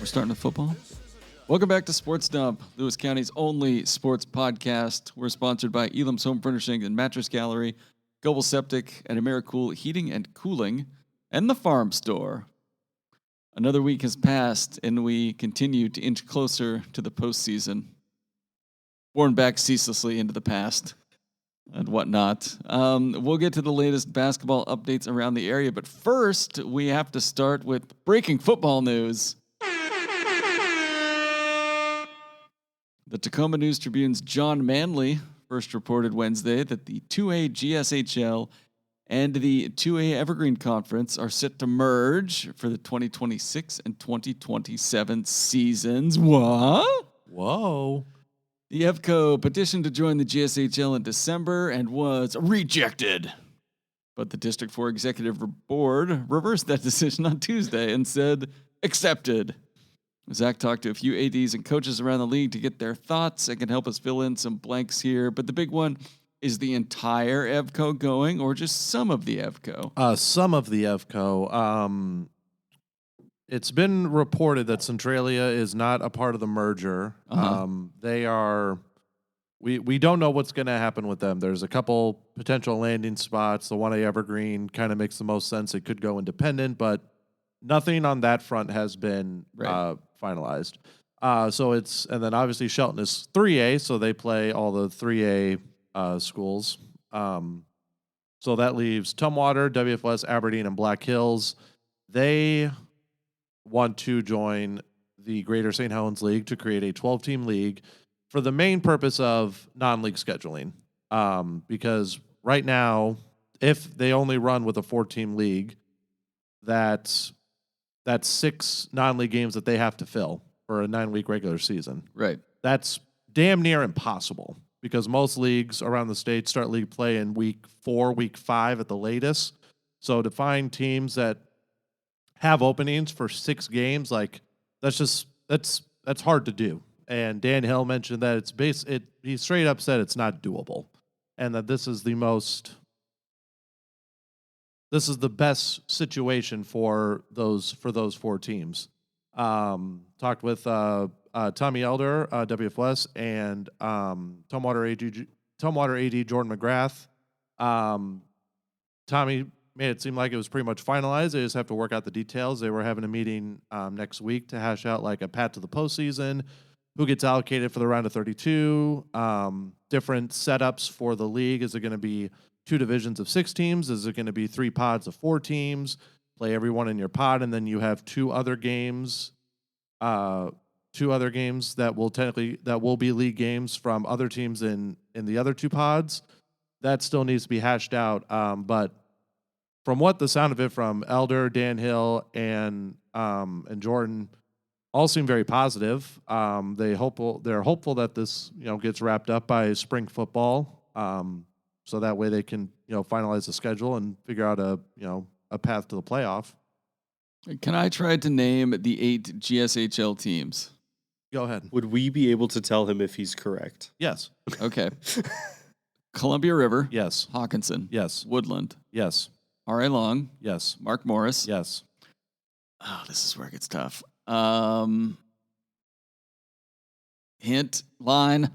We're starting with football. Welcome back to Sports Dump, Lewis County's only sports podcast. We're sponsored by Elam's Home Furnishing and Mattress Gallery, Goebel Septic, and Americool Heating and Cooling, and the Farm Store. Another week has passed, and we continue to inch closer to the postseason. Borne back ceaselessly into the past and whatnot. We'll get to the latest basketball updates around the area, but first, we have to start with breaking football news. The Tacoma News-Tribune's John Manley first reported Wednesday that the 2A GSHL and the 2A Evergreen Conference are set to merge for the 2026 and 2027 seasons. What? Whoa. The EvCo petitioned to join the GSHL in December and was rejected. But the District 4 Executive Board reversed that decision on Tuesday and said, accepted. Zach talked to a few ADs and coaches around the league to get their thoughts and can help us fill in some blanks here. But the big one, is the entire EvCo going or just some of the EvCo? Some of the EvCo. It's been reported that Centralia is not a part of the merger. They are. We don't know what's going to happen with them. There's a couple potential landing spots. The 1A Evergreen kind of makes the most sense. It could go independent, but nothing on that front has been finalized. And then obviously Shelton is 3A, so they play all the 3A schools. So that leaves Tumwater, WFS, Aberdeen, and Black Hills. They want to join the Greater St. Helens League to create a 12-team league for the main purpose of non-league scheduling. Because right now, if they only run with a 4-team league, that's 6 non-league games that they have to fill for a 9-week regular season. Right. That's damn near impossible because most leagues around the state start league play in week 4, week 5 at the latest. So to find teams that have openings for 6 games, that's hard to do. And Dan Hill mentioned that he straight up said it's not doable, and that this is the best situation for those 4 teams. Talked with Tommy Elder, WFS, and Tumwater AD Jordan McGrath. Tommy made it seem like it was pretty much finalized. They just have to work out the details. They were having a meeting next week to hash out like a path to the postseason, who gets allocated for the round of 32, different setups for the league. Is it going to be 2 divisions of 6 teams? Is it going to be 3 pods of 4 teams? Play everyone in your pod, and then you have 2 other games that will be league games from other teams in the other 2 pods. That still needs to be hashed out. But from what the sound of it from Elder, Dan Hill, and Jordan, all seem very positive. They're hopeful that this gets wrapped up by spring football. So that way they can finalize the schedule and figure out a path to the playoff. Can I try to name the 8 GSHL teams? Go ahead. Would we be able to tell him if he's correct? Yes. Okay. Columbia River. Yes. Hawkinson. Yes. Woodland. Yes. R.A. Long. Yes. Mark Morris. Yes. Oh, this is where it gets tough. Hint line.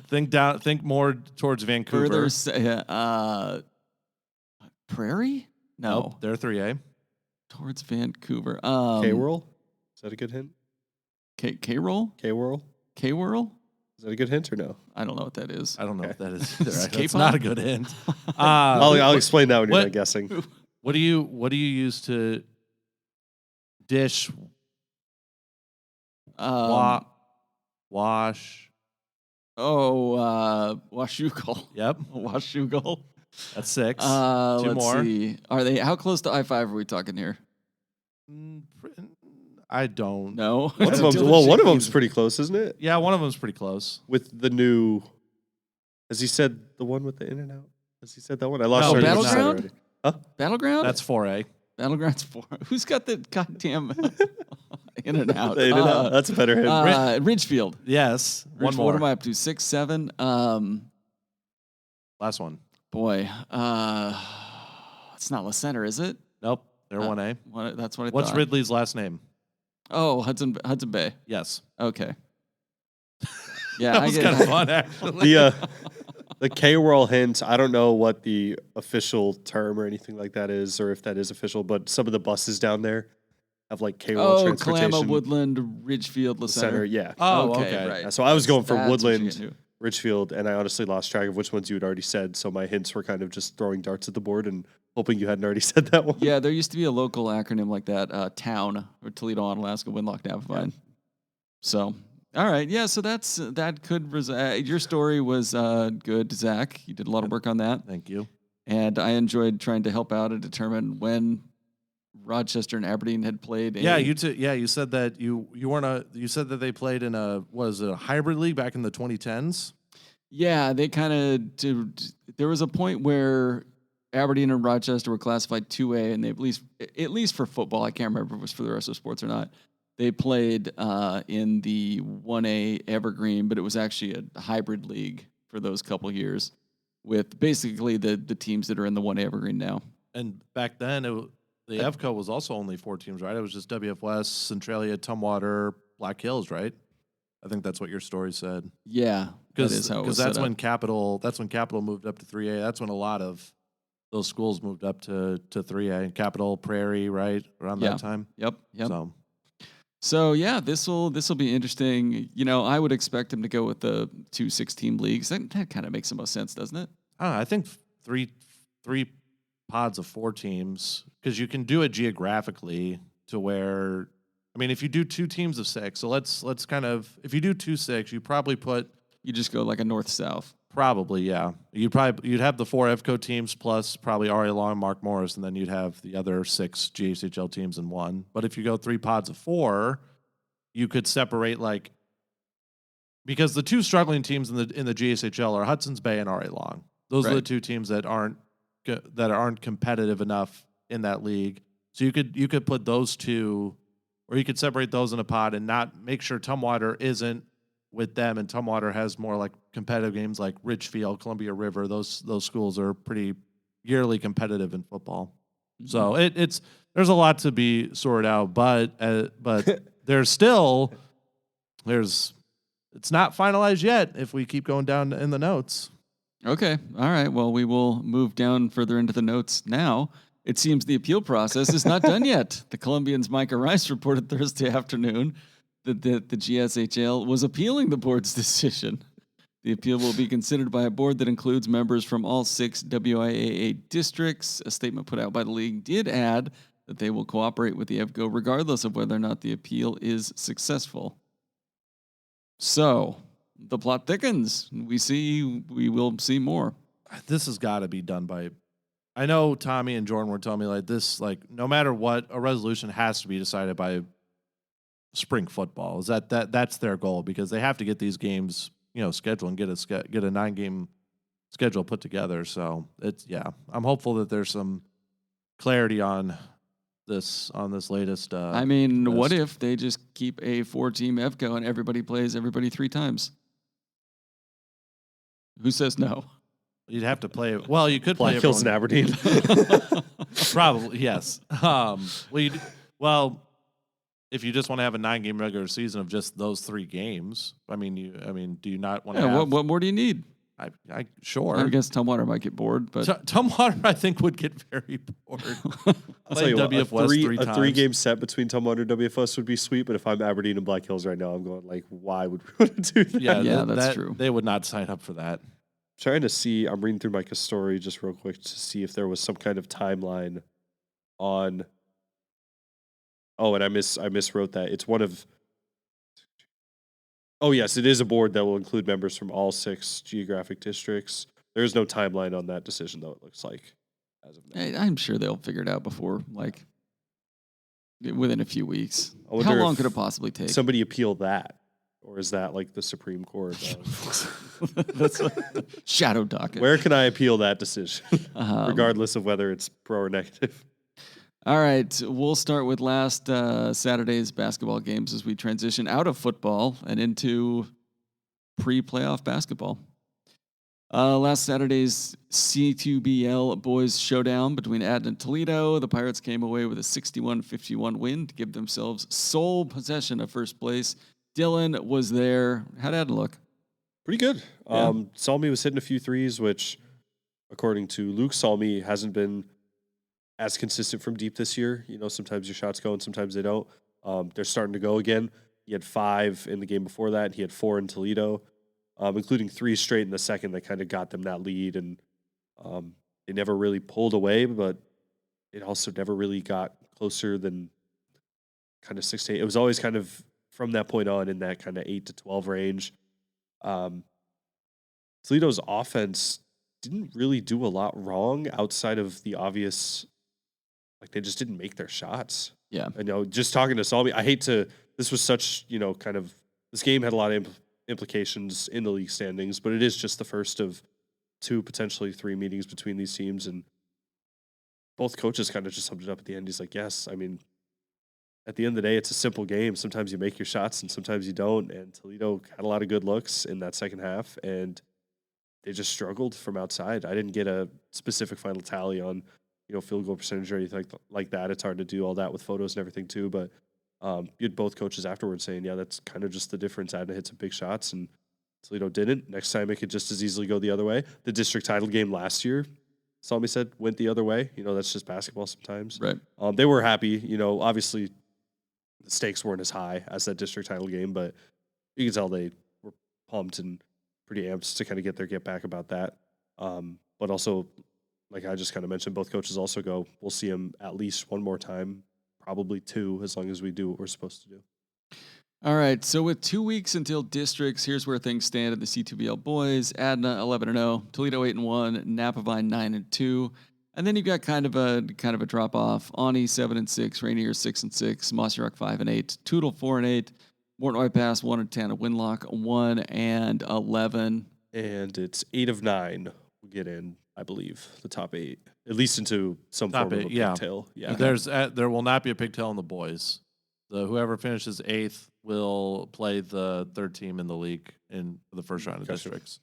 Think more towards Vancouver. Prairie? No. Nope, they're 3A. Towards Vancouver. K-Whirl? Is that a good hint? K-Roll? K-Whirl? K-Whirl? Is that a good hint or no? I don't know what that is. I don't know what that is either. It's That's not a good hint. I'll explain that when you're not guessing. What do you use to dish? Wash. Washougal. Yep. Washougal. That's 6. 2 let's more. See. Are they? How close to I-5 are we talking here? I don't know. One of them's pretty close, isn't it? Yeah, one of them's pretty close. With the new, has he said the one with the in and out? Has he said that one? I lost. No, Battleground. Huh? Battleground. That's 4A. Battleground's 4. Who's got the goddamn in and out? The in and out. That's a better hint. Ridgefield. Yes. One more. What am I up to? 6, 7. Last one. Boy, it's not La Center, is it? Nope. They're 1A. That's what I thought. What's Ridley's last name? Oh, Hudson Bay. Yes. Okay. Yeah, That I was get kind of fun, actually. The K-Whirl hint, I don't know what the official term or anything like that is, or if that is official, but some of the buses down there have like K-Whirl transportation. Kalama, Woodland, Ridgefield, La Center, Center. yeah. Oh, Okay, okay. right. So I was going for That's what you Woodland, get to. Ridgefield, and I honestly lost track of which ones you had already said. So my hints were kind of just throwing darts at the board and hoping you hadn't already said that one. Yeah, there used to be a local acronym like that, TOWN, or Toledo, Onalaska, Winlock, Navavine. So, all right. Yeah, so that could your story was good, Zach. You did a lot of work on that. Thank you. And I enjoyed trying to help out and determine when Rochester and Aberdeen had played. You said that you said that they played in a hybrid league back in the 2010s. Yeah, they kind of there was a point where Aberdeen and Rochester were classified 2A, and they at least for football, I can't remember if it was for the rest of the sports or not. They played in the 1A Evergreen, but it was actually a hybrid league for those couple years with basically the teams that are in the 1A Evergreen now. And back then, the EvCo was also only 4 teams, right? It was just WF West, Centralia, Tumwater, Black Hills, right? I think that's what your story said. Yeah, that is how it was that's set when up. Capital moved up to 3A. That's when a lot of those schools moved up to 3A. And Capital, Prairie, right around that time. Yep. So yeah, this will be interesting. You know, I would expect him to go with the 2 6-team leagues. That kind of makes the most sense, doesn't it? I think three pods of 4 teams, because you can do it geographically to where, I mean, if you do 2 teams of 6, so let's kind of, if you do 2-6, you probably you just go like a north-south. Probably, yeah. You'd have the 4 EvCo teams plus probably Ari Long, Mark Morris, and then you'd have the other 6 GSHL teams in one. But if you go 3 pods of 4, you could separate because the 2 struggling teams in the GSHL are Hudson's Bay and Ari Long. Those are the 2 teams that aren't competitive enough in that league. So you could put those 2, or you could separate those in a pod and not make sure Tumwater isn't with them, and Tumwater has more like competitive games like Ridgefield, Columbia River. Those schools are pretty yearly competitive in football. Mm-hmm. So there's a lot to be sorted out, but it's not finalized yet if we keep going down in the notes. Okay. All right. Well, we will move down further into the notes now. It seems the appeal process is not done yet. The Columbians' Micah Rice reported Thursday afternoon that the GSHL was appealing the board's decision. The appeal will be considered by a board that includes members from all 6 WIAA districts. A statement put out by the league did add that they will cooperate with the EvCo regardless of whether or not the appeal is successful. So, the plot thickens. We will see more. This has got to be done by, I know Tommy and Jordan were telling me no matter what, a resolution has to be decided by spring football. Is that's their goal, because they have to get these games, scheduled and get a 9-game schedule put together. So I'm hopeful that there's some clarity on this latest. What if they just keep a 4-team EvCo and everybody plays everybody 3 times? Who says no? You'd have to play. Well, you could Black play Hills and Aberdeen. Probably, yes. If you just want to have a 9-game regular season of just those 3 games, do you not want to have? What more do you need? Sure. I guess Tumwater might get bored, but Tumwater, I think, would get very bored. I'll tell you what, WF West 3 times. A 3-game set between Tumwater and WFS would be sweet, but if I'm Aberdeen and Black Hills right now, I'm going why would we want to do that? Yeah, that's true. They would not sign up for that. Trying to see, I'm reading through Micah's story just real quick to see if there was some kind of timeline on. Oh, and I miswrote that. It's one of. Oh yes, it is a board that will include members from all 6 geographic districts. There is no timeline on that decision, though. It looks like as of now. I'm sure they'll figure it out before, within a few weeks. How long could it possibly take? Somebody appeal that, or is that the Supreme Court? That's shadow docket. Where can I appeal that decision, regardless of whether it's pro or negative? All right, we'll start with last Saturday's basketball games as we transition out of football and into pre-playoff basketball. Last Saturday's C2BL boys showdown between Adna and Toledo. The Pirates came away with a 61-51 win to give themselves sole possession of first place. Dylan was there. How'd Adna look? Pretty good. Yeah. Salmi was hitting a few threes, which, according to Luke, Salmi hasn't been as consistent from deep this year. Sometimes your shots go and sometimes they don't. They're starting to go again. He had 5 in the game before that. He had 4 in Toledo, including 3 straight in the second that kind of got them that lead. And they never really pulled away, but it also never really got closer than kind of 6 to 8. It was always kind of from that point on in that kind of 8 to 12 range. Toledo's offense didn't really do a lot wrong outside of the obvious, like they just didn't make their shots. Yeah. Just talking to Salmi, this was such, this game had a lot of implications in the league standings, but it is just the first of 2, potentially 3 meetings between these teams. And both coaches kind of just summed it up at the end. He's like, yes, I mean, at the end of the day, it's a simple game. Sometimes you make your shots and sometimes you don't. And Toledo had a lot of good looks in that second half, and they just struggled from outside. I didn't get a specific final tally on, field goal percentage or anything like that. It's hard to do all that with photos and everything too. But you had both coaches afterwards saying, yeah, that's kind of just the difference. Adna hit some big shots and Toledo didn't. Next time it could just as easily go the other way. The district title game last year, Salmi said, went the other way. That's just basketball sometimes. Right. They were happy. Obviously the stakes weren't as high as that district title game, but you can tell they were pumped and pretty amped to kind of get back about that. But also, like I just kind of mentioned, both coaches also go, we'll see him at least one more time, probably 2, as long as we do what we're supposed to do. All right, so with 2 weeks until districts, here's where things stand at the C2BL boys. Adna 11-0, Toledo 8-1, Napavine 9-2, and then you've got kind of a drop off. Ani 7-6, Rainier 6-6, Mossy Rock 5-8, Tootle 4-8, Morton White Pass 1-10, Winlock 1-11, and it's 8 of 9 will get in, I believe, the top 8, at least into some Top form of a 8, yeah. pigtail. Yeah, There will not be a pigtail in the boys. Whoever finishes 8th will play the 3rd team in the league in the first round of districts.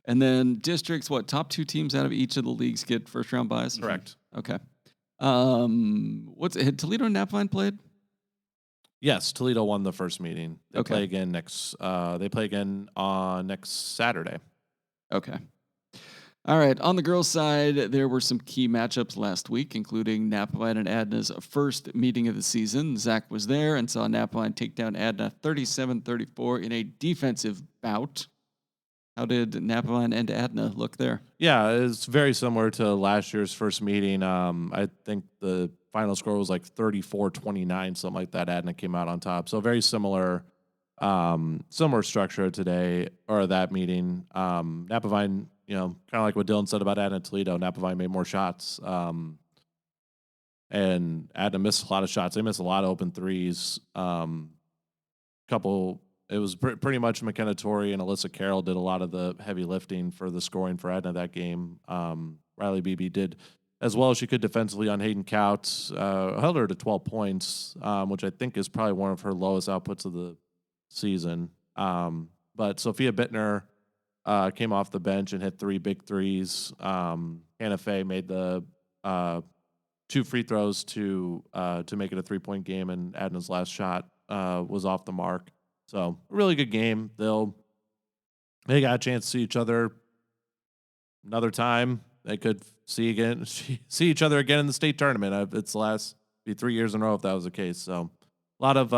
And then districts, top 2 teams out of each of the leagues get first round buys? Correct. Okay. Had Toledo and Napavine played? Yes, Toledo won the first meeting. They play again on next Saturday. Okay. All right. On the girls' side, there were some key matchups last week, including Napavine and Adna's first meeting of the season. Zach was there and saw Napavine take down Adna 37-34 in a defensive bout. How did Napavine and Adna look there? Yeah, it's very similar to last year's first meeting. I think the final score was like 34-29, something like that. Adna came out on top. So very similar structure today, or that meeting. Napavine, kind of like what Dylan said about Adna and Toledo, Napavine made more shots. And Adna missed a lot of shots. They missed a lot of open threes. It was pretty much McKenna Torrey and Alyssa Carroll did a lot of the heavy lifting for the scoring for Adna that game. Riley Beebe did as well as she could defensively on Hayden Couts. Held her to 12 points, which I think is probably one of her lowest outputs of the season. But Sophia Bittner came off the bench and hit 3 big threes. Hannah Fay made the 2 free throws to make it a 3-point game, and Adna's last shot was off the mark. So a really good game. They got a chance to see each other another time. They could see each other again in the state tournament. It's the last 3 years in a row if that was the case. So a lot of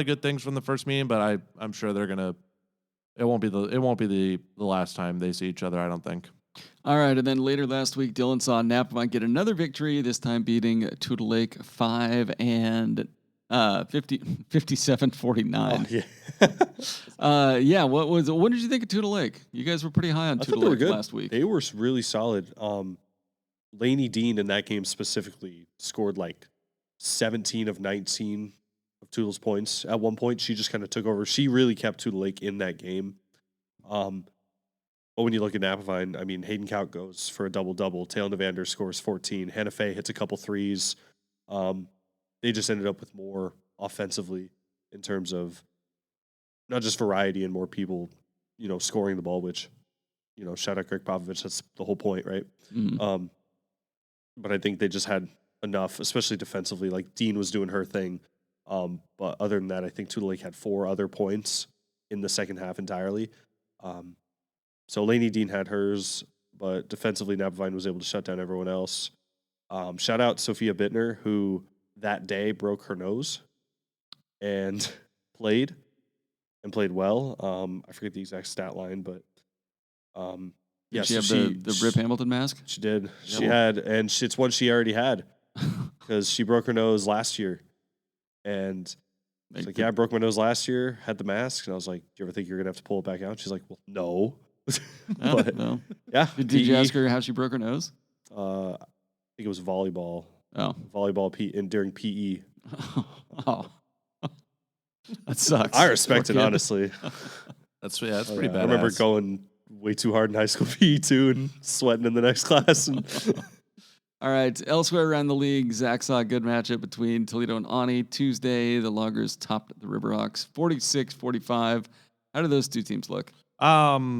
good things from the first meeting, but I'm sure they're gonna. It won't be the last time they see each other, I don't think. All right, and then later last week, Dylan saw Napavine get another victory. This time beating Tootle Lake 5 and 57-49. Oh, yeah. What did you think of Tootle Lake? You guys were pretty high on Tootle Lake last week. They were really solid. Lainey Dean in that game specifically scored like 17 of 19 of Tootle's points. At one point, she just kind of took over. She really kept Tootle Lake in that game. But when you look at Napavine, I mean, Hayden Count goes for a double-double. Taylor Navander scores 14. Hannah Fay hits a couple threes. They just ended up with more offensively in terms of not just variety and more people, scoring the ball, which shout out Greg Popovich. That's the whole point, right? Mhm. But I think they just had enough, especially defensively. Like Dean was doing her thing. But other than that, I think Tudor Lake had 4 other points in the second half entirely. So Lainey Dean had hers, but defensively, Napavine was able to shut down everyone else. Shout out Sophia Bittner, who that day broke her nose and played well. I forget the exact stat line, but Did she have the Rip Hamilton mask? She did. She had, and it's one she already had because she broke her nose last year. And she's like, yeah, I broke my nose last year, had the mask. And I was like, do you ever think you're going to have to pull it back out? She's like, well, no. But, no. Yeah. Did you ask her how she broke her nose? I think it was volleyball. Oh. Volleyball during PE. Oh. That sucks. I respect it, honestly. That's pretty bad. I remember going way too hard in high school PE too and sweating in the next class. All right. Elsewhere around the league, Zach saw a good matchup between Toledo and Ani. Tuesday, the Loggers topped the Riverhawks 46-45. How did those two teams look? That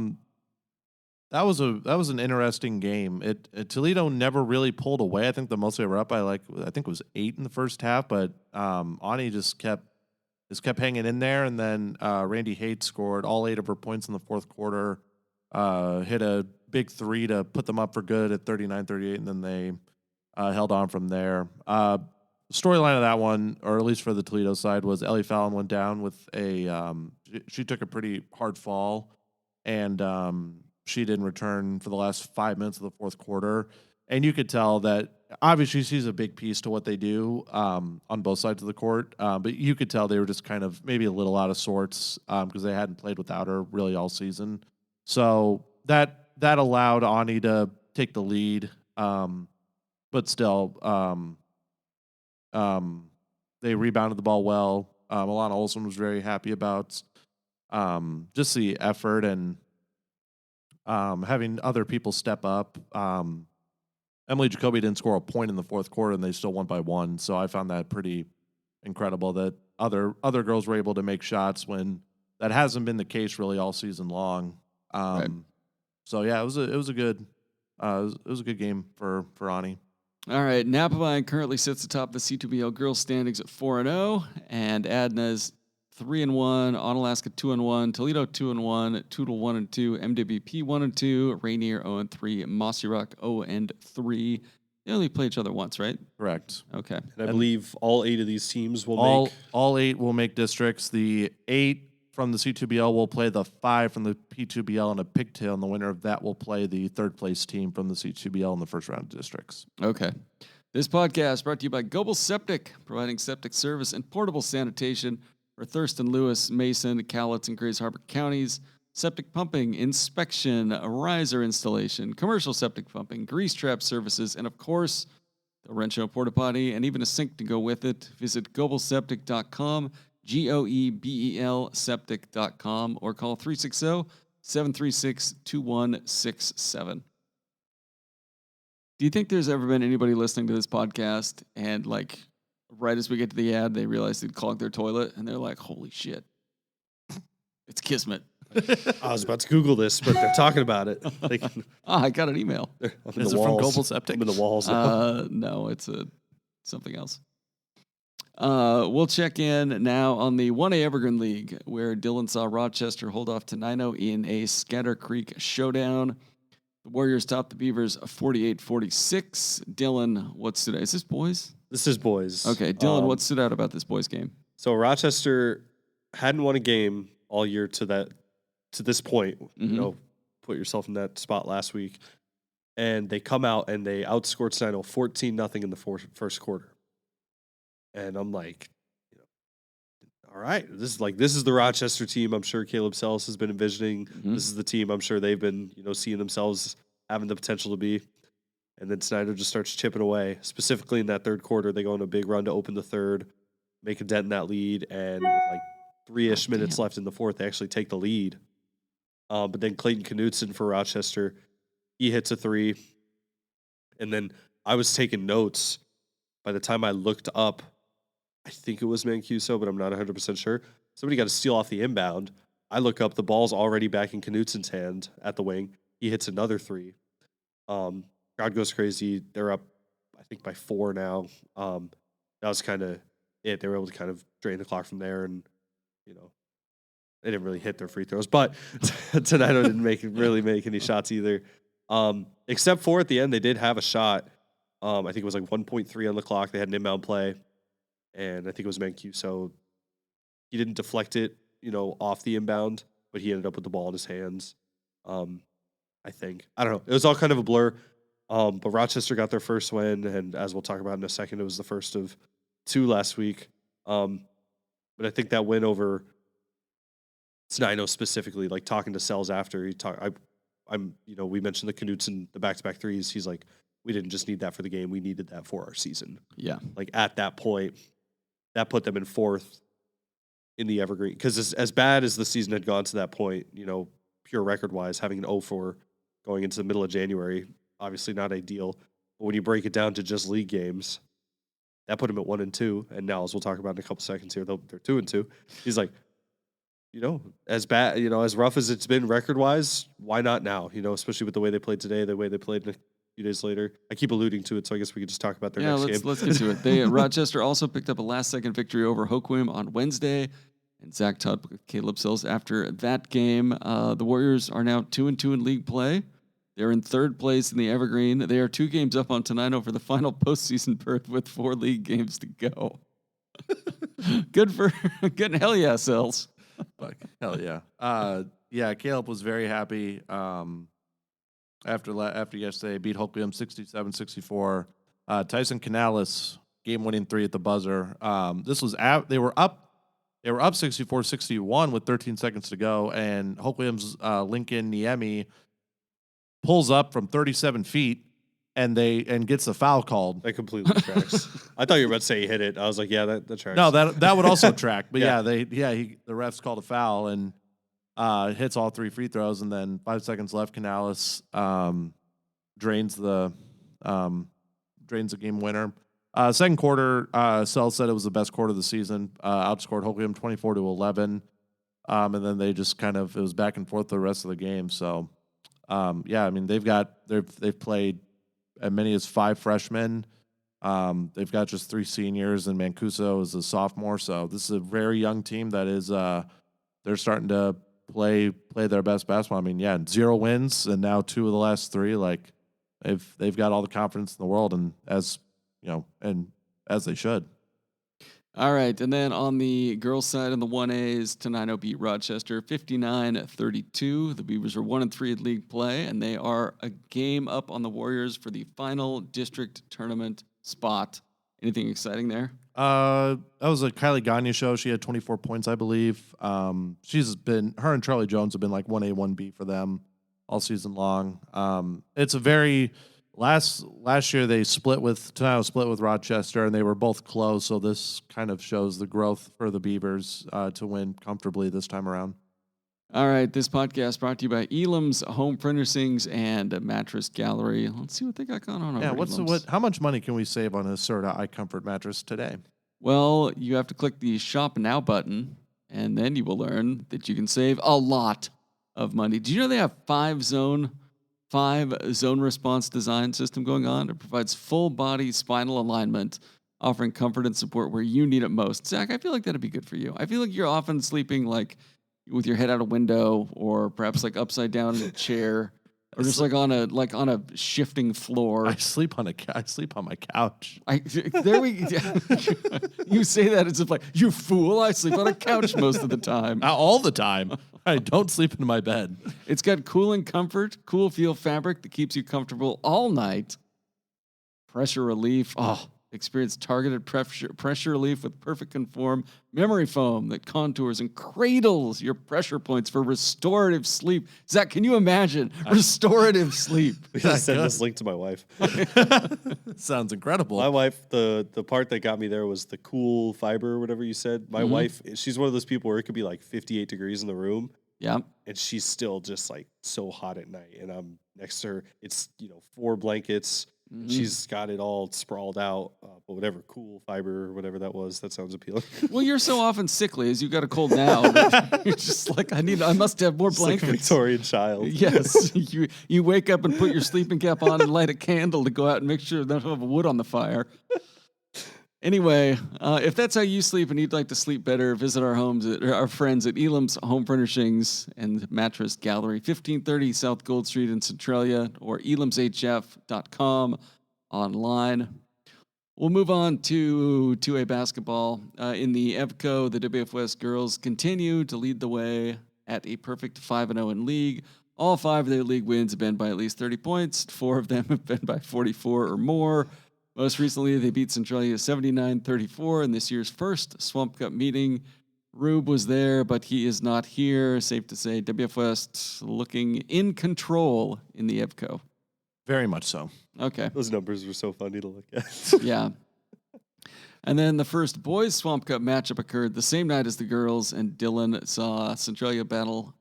was an interesting game. Toledo never really pulled away. I think the most they were up by I think it was 8 in the first half, but Ani just kept hanging in there, and then Randy Haight scored all 8 of her points in the fourth quarter. Hit a big 3 to put them up for good at 39-38, and then they held on from there. The storyline of that one, or at least for the Toledo side, was Ellie Fallon went down with she took a pretty hard fall, and she didn't return for the last 5 minutes of the fourth quarter. And you could tell that obviously she's a big piece to what they do on both sides of the court. But you could tell they were just kind of maybe a little out of sorts because they hadn't played without her really all season. So that allowed Ani to take the lead. But still, they rebounded the ball well. Alana Olson was very happy about just the effort and having other people step up. Emily Jacoby didn't score a point in the fourth quarter, and they still won by 1. So I found that pretty incredible that other girls were able to make shots when that hasn't been the case really all season long. Right. So yeah, it was a good game for Ani. All right, Napavine currently sits atop the C2BL girls standings at 4-0, and Adna's 3-1, Onalaska 2-1, Toledo 2-1, Tootle 1-2, MWP 1-2, Rainier 0-3, Mossy Rock 0-3. They only play each other once, right? Correct. Okay. And I believe all 8 of these teams will make all 8 will make districts. The 8 from the C2BL will play the 5 from the P2BL in a pigtail, and the winner of that will play the third place team from the C2BL in the first round of districts. Okay. This podcast brought to you by Goebel Septic, providing septic service and portable sanitation for Thurston, Lewis, Mason, Cowlitz, and Grays Harbor counties. Septic pumping, inspection, a riser installation, commercial septic pumping, grease trap services, and of course, the Rencho porta potty, and even a sink to go with it. Visit goebelseptic.com, GOEBEL septic.com, or call 360-736-2167. Do you think there's ever been anybody listening to this podcast and right as we get to the ad, they realize they'd clog their toilet and they're like, holy shit, it's Kismet. I was about to Google this, but they're talking about it. I got an email. Is it from Goebel Septic? I'm in the walls. No, it's something else. We'll check in now on the 1A Evergreen League, where Dillon saw Rochester hold off to 9-0 in a Scatter Creek showdown. The Warriors topped the Beavers 48-46. Dillon, what stood out? Is this boys? This is boys. Okay, Dillon, what stood out about this boys game? So Rochester hadn't won a game all year to this point. Mm-hmm. Put yourself in that spot last week. And they come out and they outscored 9-0 14-0 in the first quarter. And I'm like, all right, this is the Rochester team I'm sure Caleb Sells has been envisioning. Mm-hmm. This is the team I'm sure they've been, seeing themselves having the potential to be. And then Snyder just starts chipping away. Specifically in that third quarter, they go on a big run to open the third, make a dent in that lead, and with 3-ish minutes left in the fourth, they actually take the lead. But then Clayton Knutson for Rochester, he hits a 3. And then I was taking notes. By the time I looked up, I think it was Mancuso, but I'm not 100% sure. Somebody got a steal off the inbound. I look up, the ball's already back in Knutson's hand at the wing. He hits another 3. Crowd goes crazy. They're up, I think, by 4 now. That was kind of it. They were able to kind of drain the clock from there, and they didn't really hit their free throws. But Tenino didn't really make any shots either, except for at the end they did have a shot. I think it was like 1.3 on the clock. They had an inbound play, and I think it was Mancuso. He didn't deflect it, off the inbound, but he ended up with the ball in his hands. I think. I don't know. It was all kind of a blur. But Rochester got their first win, and as we'll talk about in a second, it was the first of 2 last week. But I think that win over Tenino specifically, like talking to Sells after we mentioned the Knutson, the back-to-back threes. He's like, we didn't just need that for the game. We needed that for our season. Yeah. Like at that point, that put them in 4th in the Evergreen. Because as bad as the season had gone to that point, pure record-wise, having an 0-4 going into the middle of January, obviously not ideal. But when you break it down to just league games, that put them at 1-2. And now, as we'll talk about in a couple seconds here, they're 2-2. He's like, as bad, as rough as it's been record-wise, why not now? Especially with the way they played today, the way they played a few days later. I keep alluding to it, so I guess we could just talk about their next game. Let's get to it. Rochester also picked up a last-second victory over Hoquiam on Wednesday, and Zach Todd with Caleb Sills after that game. The Warriors are now 2-2 in league play. They're in 3rd place in the Evergreen. They are 2 games up on Tenino for the final postseason berth with 4 league games to go. Good hell yeah, Sills. Fuck, hell yeah. Yeah, Caleb was very happy after yesterday. Beat Hoquiam 67-64. Tyson Canales, game-winning 3 at the buzzer. This was they were up 64-61 with 13 seconds to go, and Hoquiam's Lincoln Niemi pulls up from 37 feet and gets the foul called. That completely tracks. I thought you were about to say he hit it. I was like, yeah, that tracks. No, that would also track. But the refs called a foul and hits all 3 free throws, and then 5 seconds left, Canales drains the game winner. Second quarter, Sells said it was the best quarter of the season. Outscored Hoquiam 24-11, and then they just it was back and forth the rest of the game. So, they've played as many as 5 freshmen. They've got just 3 seniors, and Mancuso is a sophomore. So this is a very young team that is they're starting to play their best basketball. 0 wins, and now 2 of the last 3. Like they've got all the confidence in the world, and as they should. All right, and then on the girls' side in the 1As, Tenino beat Rochester 59-32. The Beavers are 1-3 in league play, and they are a game up on the Warriors for the final district tournament spot. Anything exciting there? That was a Kylie Gagne show. She had 24 points, I believe. Her and Charlie Jones have been like 1A, 1B for them all season long. It's a very last year Tenino split with Rochester, and they were both close. So this kind of shows the growth for the Beavers to win comfortably this time around. All right, this podcast brought to you by Elam's Home Furnishings and Mattress Gallery. Let's see what they got going on. Yeah, how much money can we save on a Serta iComfort mattress today? Well, you have to click the Shop Now button, and then you will learn that you can save a lot of money. Do you know they have 5-zone response design system going on? It provides full body spinal alignment, offering comfort and support where you need it most. Zach, I feel like that'd be good for you. I feel like you're often sleeping like with your head out a window, or perhaps like upside down in a chair, or just like on a shifting floor. I sleep on my couch. You say that as if like, you fool, I sleep on a couch most of the time. All the time. I don't sleep in my bed. It's got cooling comfort, cool feel fabric that keeps you comfortable all night. Pressure relief. Experience targeted pressure relief with perfect conform memory foam that contours and cradles your pressure points for restorative sleep. Zach, can you imagine restorative sleep? We just send this link to my wife. Sounds incredible. My wife, the part that got me there was the cool fiber or whatever you said. My wife, she's one of those people where it could be like 58 degrees in the room. Yeah. And she's still just like so hot at night. And I'm next to her. It's, 4 blankets, She's got it all sprawled out, but whatever, cool fiber or whatever that was, that sounds appealing. Well, you're so often sickly as you got a cold now. That you're just like, I must have more It's like blankets. a Victorian child. Yes, you wake up and put your sleeping cap on and light a candle to go out and make sure there's no wood on the fire. Anyway, if that's how you sleep and you'd like to sleep better, visit our friends at Elam's Home Furnishings and Mattress Gallery, 1530 South Gold Street in Centralia, or elamshf.com online. We'll move on to 2A basketball. In the EvCo, the WFS girls continue to lead the way at a perfect 5-0 in league. All 5 of their league wins have been by at least 30 points. 4 of them have been by 44 or more. Most recently, they beat Centralia 79-34 in this year's first Swamp Cup meeting. Rube was there, but he is not here. Safe to say, WFS looking in control in the EvCo. Very much so. Okay. Those numbers were so funny to look at. Yeah. And then the first boys Swamp Cup matchup occurred the same night as the girls, and Dylan saw Centralia battle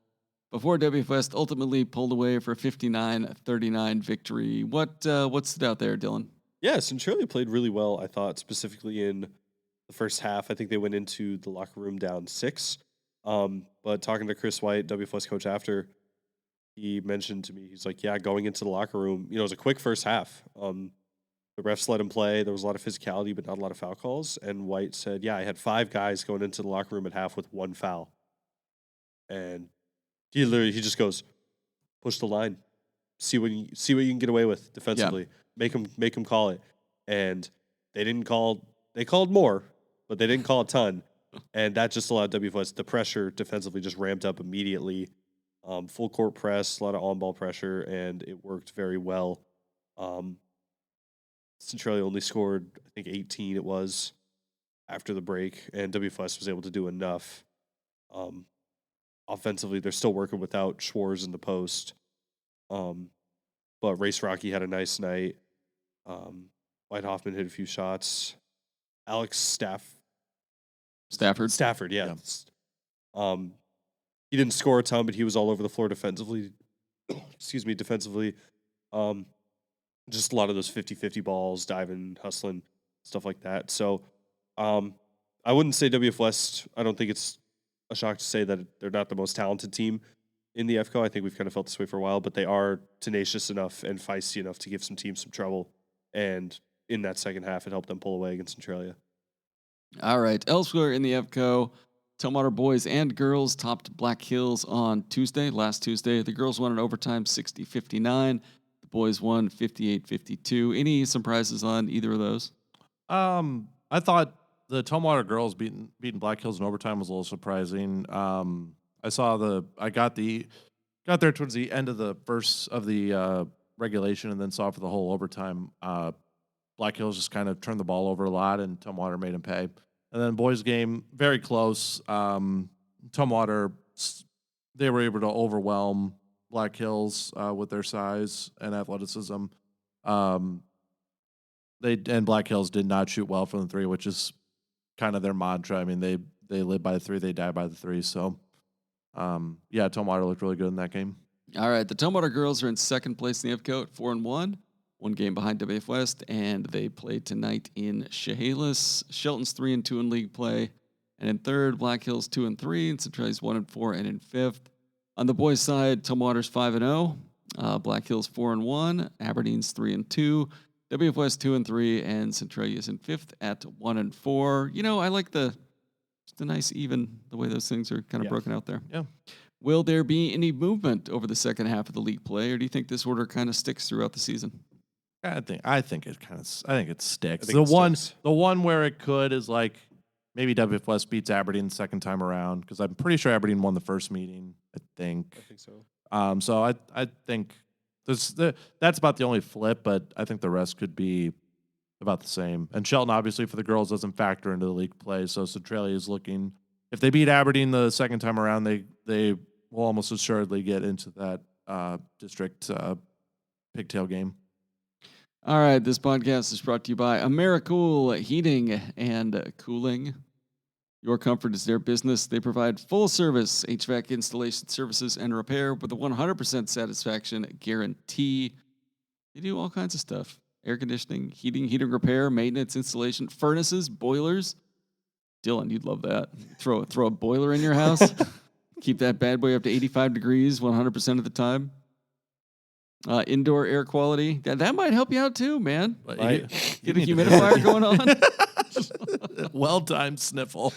before WFS ultimately pulled away for a 59-39 victory. What stood out there, Dylan? Yeah, Centralia played really well, I thought, specifically in the first half. I think they went into the locker room down 6. But talking to Chris White, WFS coach, after, he mentioned to me, he's like, yeah, going into the locker room, it was a quick first half. The refs let him play. There was a lot of physicality, but not a lot of foul calls. And White said, yeah, I had 5 guys going into the locker room at half with 1 foul. And he just goes, push the line. See what you can get away with defensively. Yeah. Make them call it. And they called more, but they didn't call a ton. And that just allowed WFS, the pressure defensively just ramped up immediately. Full court press, a lot of on-ball pressure, and it worked very well. Centralia only scored, I think, 18 it was after the break, and WFS was able to do enough. Offensively, they're still working without Schwarz in the post. But Race Rocky had a nice night. White Hoffman hit a few shots. Alex Stafford, yeah. He didn't score a ton, but he was all over the floor defensively. Defensively. Just a lot of those 50-50 balls, diving, hustling, stuff like that. So I wouldn't say WFS, I don't think it's a shock to say that they're not the most talented team in the EvCo. I think we've kind of felt this way for a while, but they are tenacious enough and feisty enough to give some teams some trouble. And in that second half, it helped them pull away against Centralia. All right. Elsewhere in the EvCo, Tumwater boys and girls topped Black Hills on last Tuesday. The girls won in overtime 60-59. The boys won 58-52. Any surprises on either of those? I thought the Tumwater girls beating Black Hills in overtime was a little surprising. I got there towards the end of the first of the regulation and then saw for the whole overtime. Black Hills just kind of turned the ball over a lot, and Tumwater made them pay. And then boys game, very close. Tumwater, they were able to overwhelm Black Hills with their size and athleticism. And Black Hills did not shoot well from the 3, which is kind of their mantra. I mean, they live by the 3, they die by the 3. So, Tumwater looked really good in that game. All right, the Tumwater girls are in second place in the EvCo at 4-1. 1 game behind WF West, and they play tonight in Chehalis. Shelton's 3-2 in league play, and in third, Black Hills 2-3, and Centralia's 1-4, and in fifth. On the boys' side, Tumwater's 5-0, Black Hills 4-1, Aberdeen's 3-2, WF West 2-3, and Centralia's in fifth at 1-4. I like the nice even the way those things are kind of broken out there. Yeah. Will there be any movement over the second half of the league play, or do you think this order kind of sticks throughout the season? I think it sticks. The one where it could is like maybe WF West beats Aberdeen the second time around, because I'm pretty sure Aberdeen won the first meeting. I think so. So I think that's about the only flip, but I think the rest could be about the same. And Shelton, obviously, for the girls doesn't factor into the league play, so Centralia is looking. If they beat Aberdeen the second time around, they will almost assuredly get into that district pigtail game. All right, this podcast is brought to you by Americool Heating and Cooling. Your comfort is their business. They provide full-service HVAC installation services and repair with a 100% satisfaction guarantee. They do all kinds of stuff. air conditioning, heating repair, maintenance, installation, furnaces, boilers. Dylan, you'd love that. Throw a boiler in your house. Keep that bad boy up to 85 degrees 100% of the time. Indoor air quality. That might help you out too, man. Right. Get a humidifier going on. Well-timed sniffle.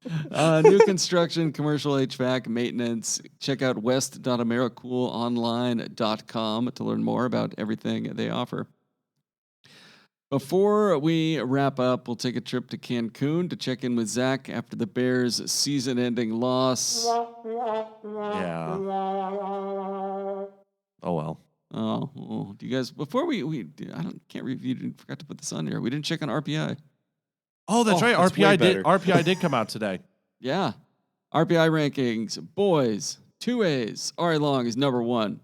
New construction, commercial HVAC, maintenance. Check out west.americoolonline.com to learn more about everything they offer. Before we wrap up, we'll take a trip to Cancun to check in with Zach after the Bears' season-ending loss. Yeah. Oh, well. Oh, do you guys, before can't review, forgot to put this on here. We didn't check on RPI. Oh, that's right. that's way RPI did come out today. Yeah. RPI rankings, boys, 2As. Ari Long is number 1.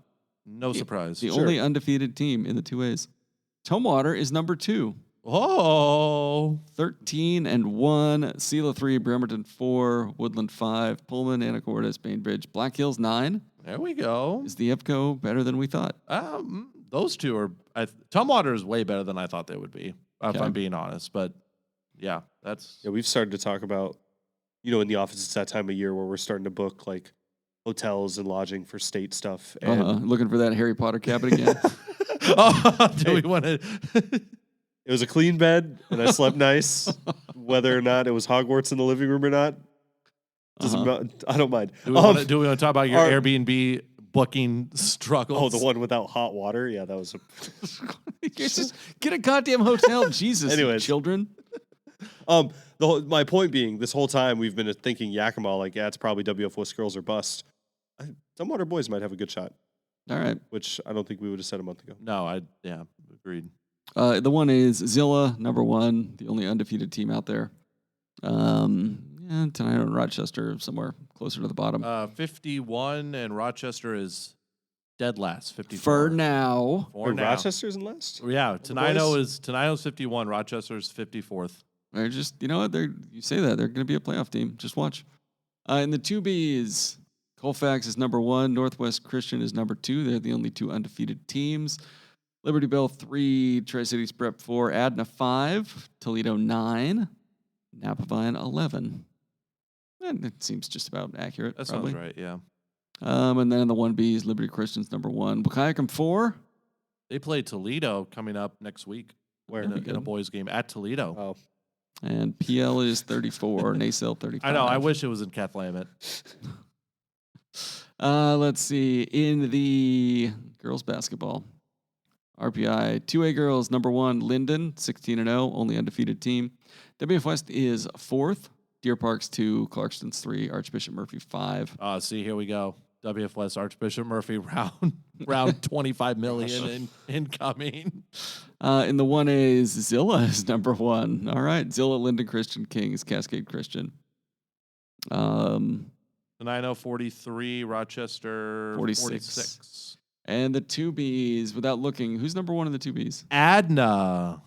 No surprise. The only undefeated team in the 2As. Tumwater is number 2. Oh. 13-1. Sela 3, Bremerton 4, Woodland 5, Pullman, Anacortes, Bainbridge, Black Hills 9. There we go. Is the EvCo better than we thought? Those two are. Tumwater is way better than I thought they would be, if I'm being honest. But yeah, we've started to talk about, in the office, it's that time of year where we're starting to book like hotels and lodging for state stuff. And looking for that Harry Potter cabin again. Do we want to? It was a clean bed, and I slept nice. Whether or not it was Hogwarts in the living room or not, I don't mind. Do we want to talk about your Airbnb booking struggles? Oh, the one without hot water? Yeah, that was just get a goddamn hotel, Jesus. Anyways, children. My point being, this whole time we've been thinking Yakima, like, it's probably WF West girls or bust. Tumwater boys might have a good shot. All right. Which I don't think we would have said a month ago. No, agreed. The one is Zilla, number 1, the only undefeated team out there. Tonight on Rochester, somewhere closer to the bottom. 51, and Rochester is dead last, 54. For now. Rochester's in last? Yeah, Tenaino's 51, Rochester's 54th. They're just, you say that, they're going to be a playoff team. Just watch. In the 2Bs, Colfax is number 1, Northwest Christian is number 2. They're the only 2 undefeated teams. Liberty Bell 3, Tri-Cities Prep 4, Adna 5, Toledo 9, Napavine 11. And it seems just about accurate. That probably. Sounds right, yeah. And then in the 1Bs, Liberty Christian's number 1. Bukayakum 4. They play Toledo coming up next week. Where? In a boys' game at Toledo. Oh. And PL is 34, Nacelle 35. I know. I wish it was in Kathleen. Let's see. In the girls' basketball, RPI 2A girls, number 1, Linden, 16-0, only undefeated team. WF West is 4th. Deer Park's 2, Clarkston's 3, Archbishop Murphy 5. See, here we go. WF West, Archbishop Murphy, round 25 million incoming. In the 1As, Zilla is number 1. All right, Zilla, Linden Christian, Kings, Cascade Christian. Tenino 43, Rochester 46. And the 2Bs, without looking, who's number 1 in the 2Bs? Adna.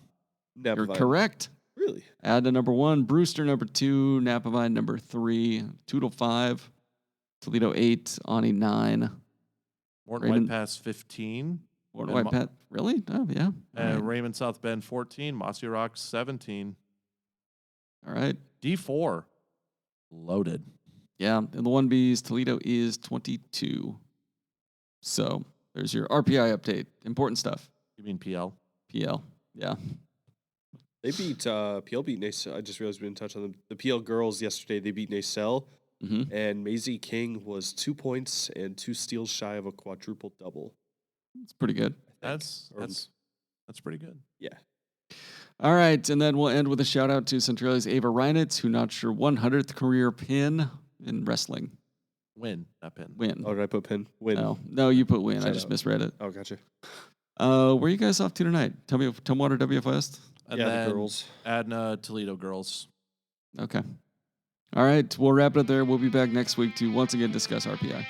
You're correct. Really? Adna number 1, Brewster number 2, Napavine number 3, Tootle 5, Toledo 8, Ani 9. Morton White Pass 15. Morton White Pass, really? Oh, yeah. And Raymond South Bend 14, Mossy Rocks 17. All right. D4 loaded. Yeah, in the 1Bs, Toledo is 22. So there's your RPI update. Important stuff. You mean PL? PL, yeah. They beat PL beat Nacelle. I just realized we didn't touch on them. The PL girls yesterday. They beat Nacelle, and Maisie King was 2 points and 2 steals shy of a quadruple double. It's pretty good. That's pretty good. Yeah. All right, and then we'll end with a shout out to Centralia's Ava Reinitz, who notched her 100th career pin in wrestling. Win, not pin. Win. Oh, did I put pin? Win. No, you put win. Shout I just out. misread it. Oh, gotcha. Where are you guys off to tonight? Tell me, Tumwater, WF West? And the then girls. Adna, Toledo girls. Okay. All right, we'll wrap it up there. We'll be back next week to once again discuss RPI.